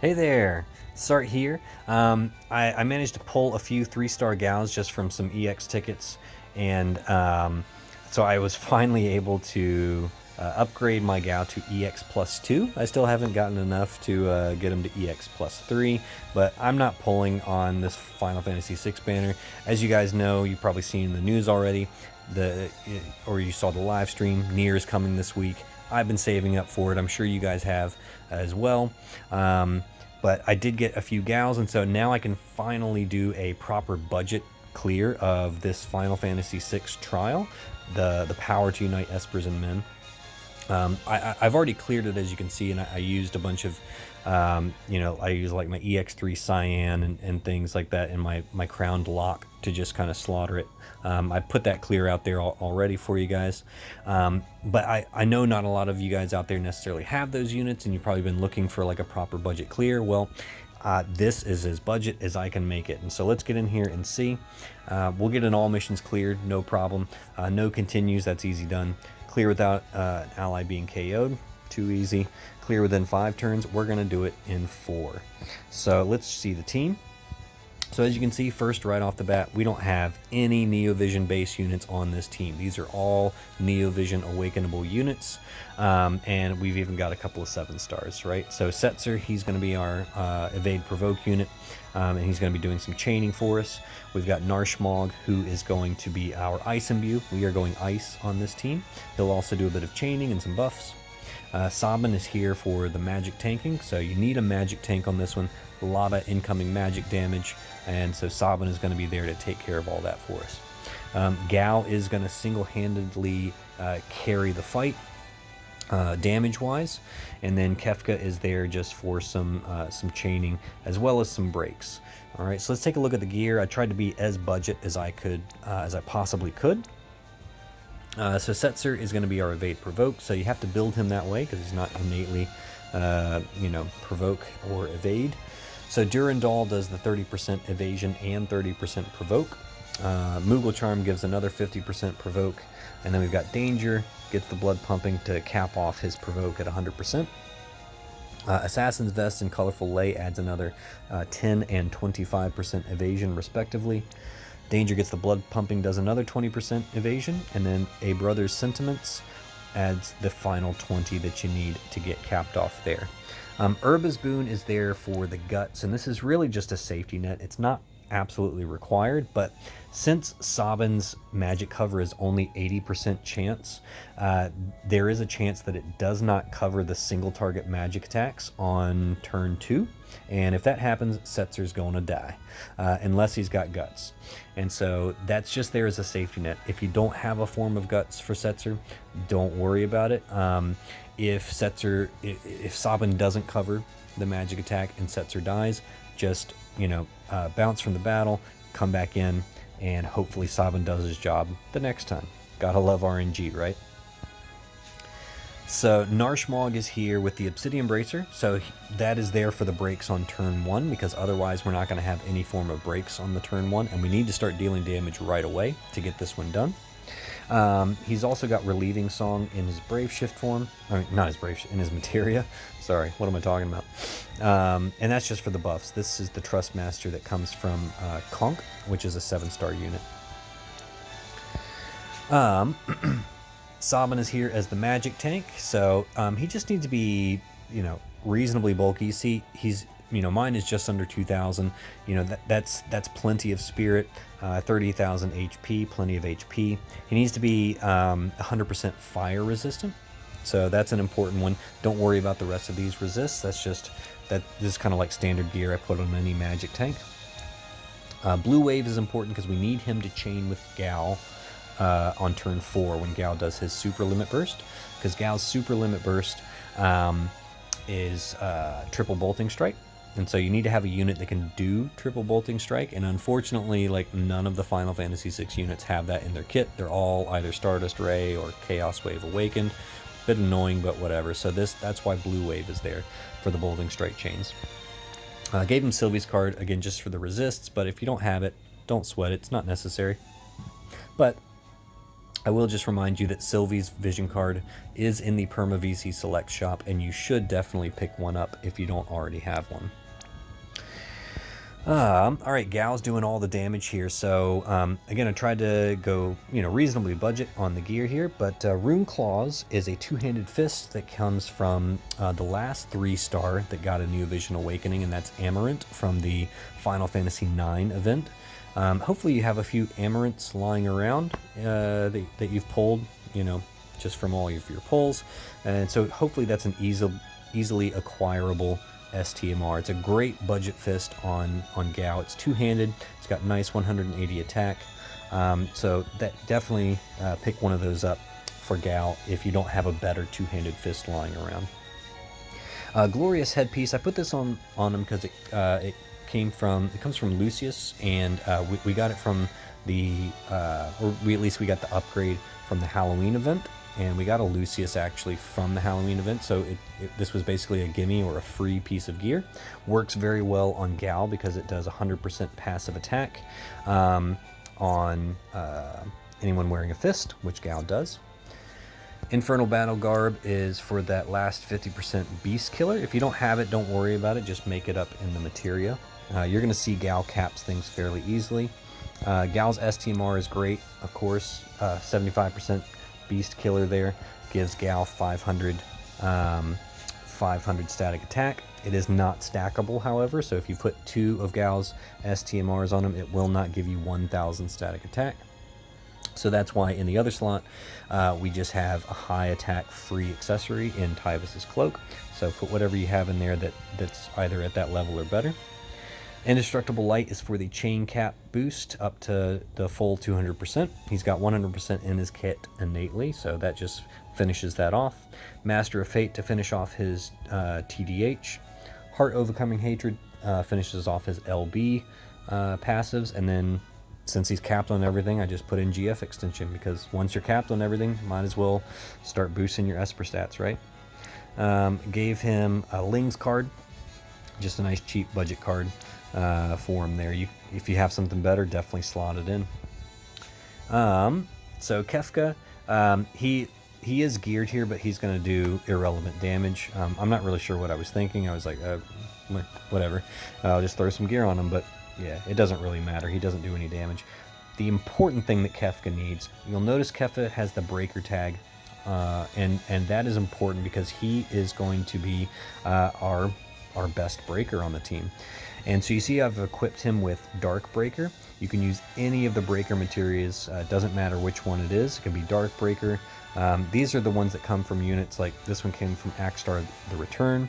Hey there, Sart here. I managed to pull a few 3-star Gaus just from some EX tickets, and so I was finally able to upgrade my Gau to EX plus 2. I still haven't gotten enough to get him to EX plus 3, but I'm not pulling on this Final Fantasy VI banner. As you guys know, you've probably seen in the news already, or you saw the live stream, Nier is coming this week. I've been saving up for it. I'm sure you guys have as well. But I did get a few Gaus, and so now I can finally do a proper budget clear of this Final Fantasy VI trial, the power to unite Espers and men. I've already cleared it, as you can see, and I used a bunch of, I used like my EX3 Cyan and things like that in my crowned lock to just kind of slaughter it. I put that clear out there already for you guys. But I know not a lot of you guys out there necessarily have those units, and you've probably been looking for like a proper budget clear. Well, this is as budget as I can make it. And so let's get in here and see. We'll get an all missions cleared, no problem. No continues, that's easy done. Clear without an ally being KO'd, too easy. Clear within 5 turns, we're gonna do it in 4. So let's see the team. So as you can see, first right off the bat, we don't have any NeoVision Base units on this team. These are all NeoVision Awakenable units, and we've even got a couple of 7-stars, right? So Setzer, he's going to be our Evade Provoke unit, and he's going to be doing some chaining for us. We've got Narshmog, who is going to be our Ice Imbue. We are going Ice on this team. He'll also do a bit of chaining and some buffs. Sabin is here for the magic tanking, so you need a magic tank on this one. A lot of incoming magic damage, and so Sabin is going to be there to take care of all that for us. Gau is going to single-handedly carry the fight damage-wise, and then Kefka is there just for some chaining as well as some breaks. All right, so let's take a look at the gear. I tried to be as budget as I possibly could. So Setzer is going to be our Evade Provoke, so you have to build him that way because he's not innately, Provoke or Evade. So Durandal does the 30% Evasion and 30% Provoke. Moogle Charm gives another 50% Provoke, and then we've got Danger, gets the blood pumping to cap off his Provoke at 100%. Assassin's Vest and Colorful Lay adds another 10 and 25% Evasion respectively. Danger gets the blood pumping, does another 20% evasion, and then A Brother's Sentiments adds the final 20 that you need to get capped off there. Urba's Boon is there for the guts, and this is really just a safety net. It's not absolutely required, but since Sabin's magic cover is only 80% chance, there is a chance that it does not cover the single target magic attacks on turn 2, and if that happens, Setzer's going to die, unless he's got guts. And so that's just there as a safety net. If you don't have a form of guts for Setzer, don't worry about it. If Sabin doesn't cover the magic attack and Setzer dies, just bounce from the battle, come back in, and hopefully Sabin does his job the next time. Gotta love RNG, right? So Narshmog is here with the Obsidian Bracer, so that is there for the breaks on turn 1, because otherwise we're not going to have any form of breaks on the turn 1, and we need to start dealing damage right away to get this one done. He's also got Relieving Song in his Brave Shift form. I mean, not his Brave Shift, in his Materia. Sorry, what am I talking about? And that's just for the buffs. This is the Trustmaster that comes from Conk, which is a 7-star unit. Sabin is here as the magic tank, so he just needs to be, reasonably bulky. See, he's, mine is just under 2,000. That's plenty of spirit. 30,000 HP, plenty of HP. He needs to be 100% fire resistant, so that's an important one. Don't worry about the rest of these resists. This is kind of like standard gear I put on any magic tank. Blue Wave is important because we need him to chain with Gau on turn 4 when Gau does his Super Limit Burst, because Gau's Super Limit Burst is triple Bolting Strike, and so you need to have a unit that can do triple Bolting Strike, and unfortunately, none of the Final Fantasy VI units have that in their kit. They're all either Stardust Ray or Chaos Wave Awakened. Bit annoying, but whatever. So that's why Blue Wave is there for the Bolting Strike chains. Gave him Sylvie's card, again, just for the resists, but if you don't have it, don't sweat it. It's not necessary. But I will just remind you that Sylvie's vision card is in the Perma VC Select shop, and you should definitely pick one up if you don't already have one. All right, Gau's doing all the damage here. So again, I tried to go, reasonably budget on the gear here, but Rune Claws is a two-handed fist that comes from the last 3-star that got a NeoVision Awakening, and that's Amarant from the Final Fantasy IX event. Hopefully you have a few Amarants lying around that you've pulled, just from all of your pulls. And so hopefully that's an easily acquirable STMR. It's a great budget fist on Gau. It's two-handed. It's got nice 180 attack. So that definitely pick one of those up for Gau if you don't have a better two-handed fist lying around. Glorious headpiece. I put this on him because it comes from Lucius, and we got it from we got the upgrade from the Halloween event. And we got a Lucius actually from the Halloween event, so this was basically a gimme or a free piece of gear. Works very well on Gau because it does 100% passive attack on anyone wearing a fist, which Gau does. Infernal Battle Garb is for that last 50% Beast Killer. If you don't have it, don't worry about it, just make it up in the materia. You're going to see Gau caps things fairly easily. Gau's STMR is great, of course, 75% Beast Killer there, gives Gau 500 static attack. It is not stackable, however, so if you put 2 of Gau's STMRs on him, it will not give you 1000 static attack. So that's why in the other slot, we just have a high attack free accessory in Tyvis's Cloak. So put whatever you have in there that's either at that level or better. Indestructible Light is for the chain cap boost up to the full 200%. He's got 100% in his kit innately, so that just finishes that off. Master of Fate to finish off his TDH. Heart Overcoming Hatred finishes off his LB passives, and then since he's capped on everything, I just put in GF extension, because once you're capped on everything, might as well start boosting your Esper stats, right? Gave him a Ling's card, just a nice cheap budget card for him there. If you have something better, definitely slot it in. So Kefka, he is geared here, but he's going to do irrelevant damage. I'm not really sure what I was thinking. I was like, whatever, I'll just throw some gear on him, but yeah, it doesn't really matter. He doesn't do any damage. The important thing that Kefka needs, you'll notice Kefka has the breaker tag, and that is important because he is going to be our best breaker on the team. And so you see I've equipped him with Dark Breaker. You can use any of the breaker materials, doesn't matter which one it is. It can be Dark Breaker. These are the ones that come from units, like this one came from Axstar the Return.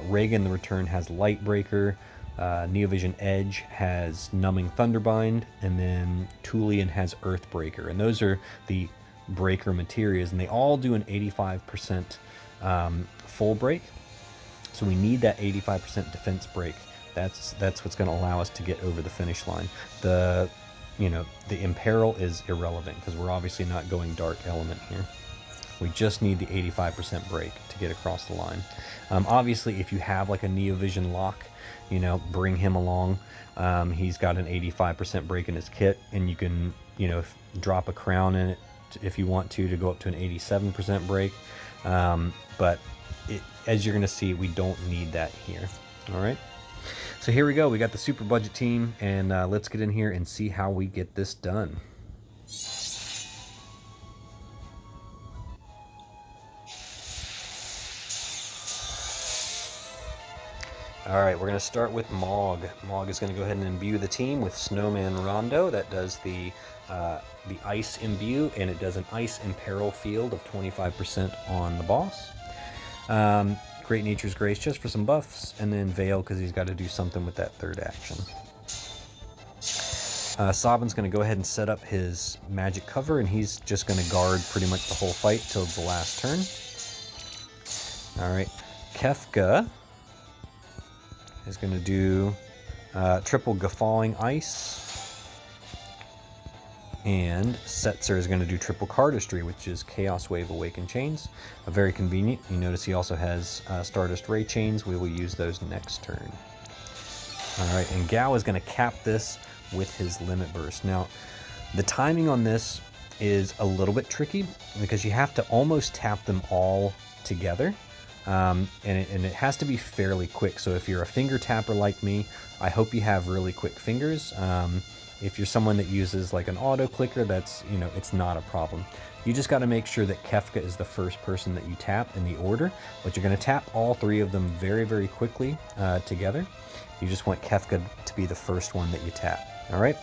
Reagan the Return has Light Breaker. NeoVision Edge has Numbing Thunderbind, and then Tulian has Earthbreaker. And those are the breaker materials, and they all do an 85% full break. So we need that 85% defense break. That's what's going to allow us to get over the finish line. The Imperil is irrelevant because we're obviously not going Dark Element here. We just need the 85% break to get across the line. Obviously, if you have like a NeoVision Lock, bring him along. He's got an 85% break in his kit, and you can, drop a crown in it if you want to go up to an 87% break. But as you're going to see, we don't need that here. All right. So here we go. We got the super budget team, and let's get in here and see how we get this done. All right, we're going to start with Mog. Mog is going to go ahead and imbue the team with Snowman Rondo. That does the Ice Imbue, and it does an Ice Imperil field of 25% on the boss. Great Nature's Grace just for some buffs, and then Veil because he's got to do something with that third action. Sabin's going to go ahead and set up his magic cover, and he's just going to guard pretty much the whole fight till the last turn. All right, Kefka is going to do triple Guffawing Ice, and Setzer is going to do triple Cardistry, which is Chaos Wave Awaken Chains. Very convenient. You notice he also has Stardust Ray Chains. We will use those next turn. All right, and Gau is going to cap this with his Limit Burst. Now, the timing on this is a little bit tricky because you have to almost tap them all together. And it has to be fairly quick. So if you're a finger tapper like me, I hope you have really quick fingers. If you're someone that uses like an auto clicker, that's, you know, it's not a problem. You just got to make sure that Kefka is the first person that you tap in the order, but you're going to tap all three of them very, very quickly together. You just want Kefka to be the first one that you tap. All right.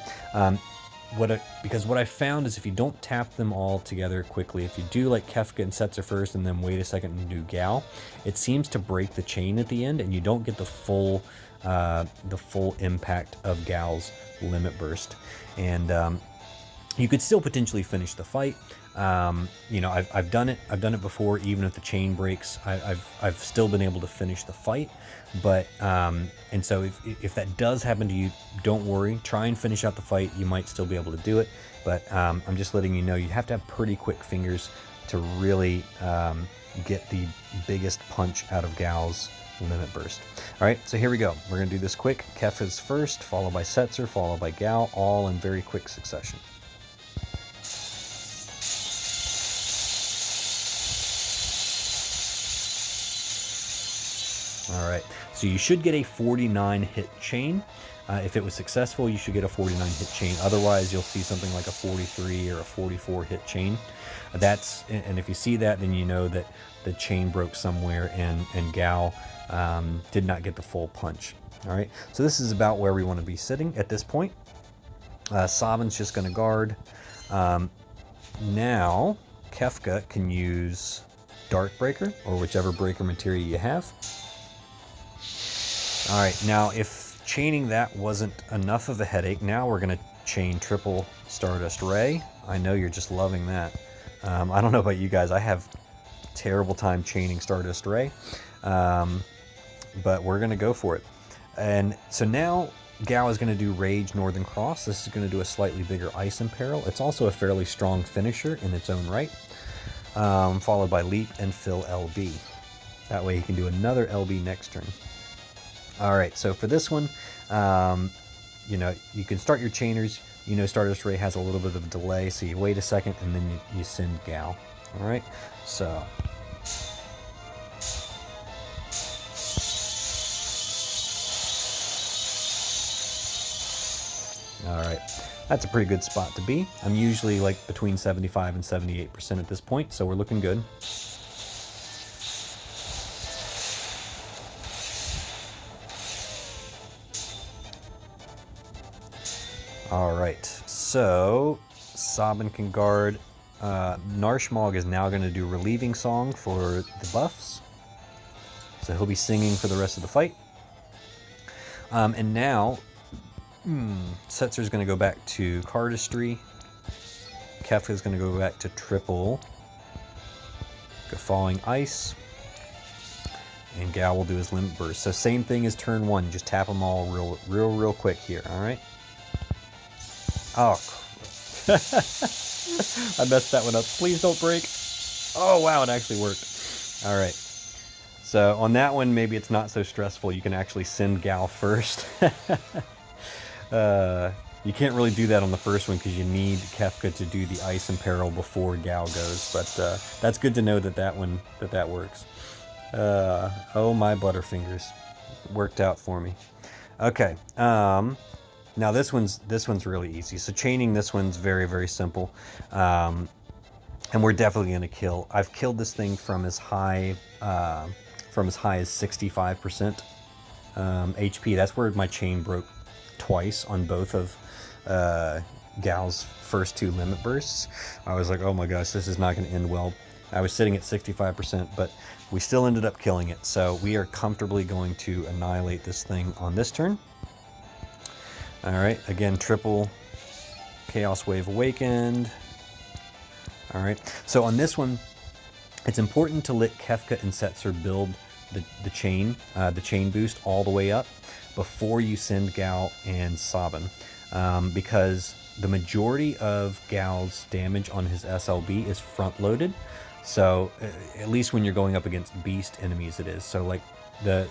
Because what I found is if you don't tap them all together quickly, if you do like Kefka and Setzer first and then wait a second and do Gau, it seems to break the chain at the end and you don't get the full impact of Gau's limit burst. And you could still potentially finish the fight. You know, I've done it before. Even if the chain breaks, I've still been able to finish the fight. But and so if that does happen to you, don't worry. Try and finish out the fight. You might still be able to do it. But I'm just letting you know you have to have pretty quick fingers to really get the biggest punch out of Gau's limit burst. All right, so here we go. We're gonna do this quick. Kefka's first, followed by Setzer, followed by Gau, all in very quick succession. All right, so you should get a 49 hit chain. If it was successful, you should get a 49 hit chain. Otherwise, you'll see something like a 43 or a 44 hit chain. And if you see that, then you know that the chain broke somewhere and Gau did not get the full punch. All right, so this is about where we want to be sitting at this point. Sabin's just going to guard. Now, Kefka can use Dark Breaker or whichever breaker material you have. All right, now if chaining that wasn't enough of a headache, now we're going to chain triple Stardust Ray. I know you're just loving that. I don't know about you guys, I have terrible time chaining Stardust Ray, but we're going to go for it. And so now Gau is going to do Rage Northern Cross. This is going to do a slightly bigger Ice Imperil. It's also a fairly strong finisher in its own right, followed by Leap and Fill LB. That way he can do another LB next turn. All right, so for this one, you know, you can start your chainers. You know, Stardust Ray has a little bit of a delay, so you wait a second and then you send Gau. All right, so. All right, that's a pretty good spot to be. I'm usually like between 75 and 78% at this point, so we're looking good. All right, so Sabin can guard. Narshmog is now going to do Relieving Song for the buffs. So he'll be singing for the rest of the fight. And now, Setzer's going to go back to Cardistry. Kefka's going to go back to triple Guffawing Ice. And Gau will do his Limit Burst. So same thing as turn one. Just tap them all real quick here, all right? Oh, I messed that one up. Please don't break. Oh, wow, it actually worked. All right. So on that one, maybe it's not so stressful. You can actually send Gau first. You can't really do that on the first one because you need Kefka to do the Ice Imperil before Gau goes. But that's good to know that that works. Oh, my Butterfingers. Worked out for me. Okay. Now this one's really easy. So chaining this one's very simple, and we're definitely gonna kill. I've killed this thing from as high as 65% HP. That's where my chain broke twice on both of Gau's first two limit bursts. I was like, oh my gosh, this is not gonna end well. I was sitting at 65%, but we still ended up killing it. So we are comfortably going to annihilate this thing on this turn. All right, again, triple Chaos Wave Awakened. All right, so on this one, it's important to let Kefka and Setzer build the chain boost all the way up before you send Gau and Sabin, because the majority of Gau's damage on his SLB is front-loaded. So at least when you're going up against beast enemies, it is. So like the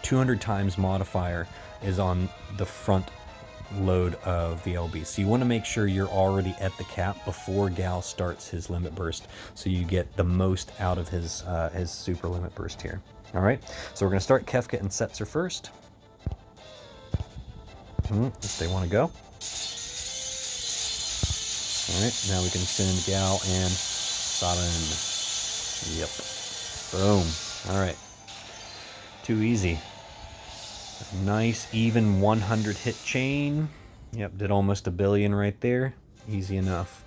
200 times modifier is on the front load of the LB. So you want to make sure you're already at the cap before Gau starts his limit burst, so you get the most out of his super limit burst here. All right, so we're going to start Kefka and Setzer first. If they want to go. All right, now we can send Gau and Saren. Yep. Boom. All right. Too easy. Nice even 100 hit chain. Yep, did almost $1 billion right there. Easy enough.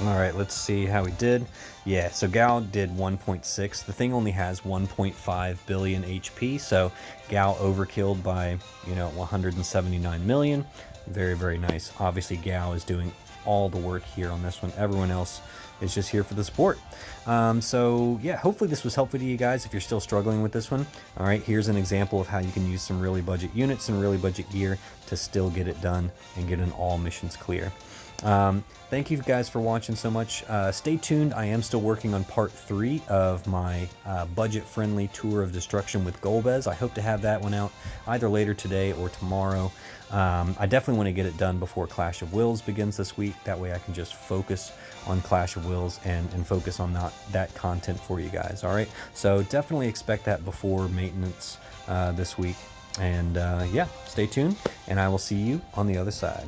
All right, let's see how he did. Yeah, so Gau did 1.6. The thing only has 1.5 billion HP, so Gau overkilled by, 179 million. Very, very nice. Obviously, Gau is doing all the work here on this one. Everyone else is just here for the support. So yeah, hopefully this was helpful to you guys if you're still struggling with this one. All right, here's an example of how you can use some really budget units and really budget gear to still get it done and get in all missions clear. Thank you guys for watching so much. Stay tuned. I am still working on part 3 of my budget-friendly tour of destruction with Golbez. I hope to have that one out either later today or tomorrow. I definitely want to get it done before Clash of Wills begins this week. That way I can just focus on Clash of Wills and focus on that content for you guys. All right, so definitely expect that before maintenance this week. And yeah, stay tuned, and I will see you on the other side.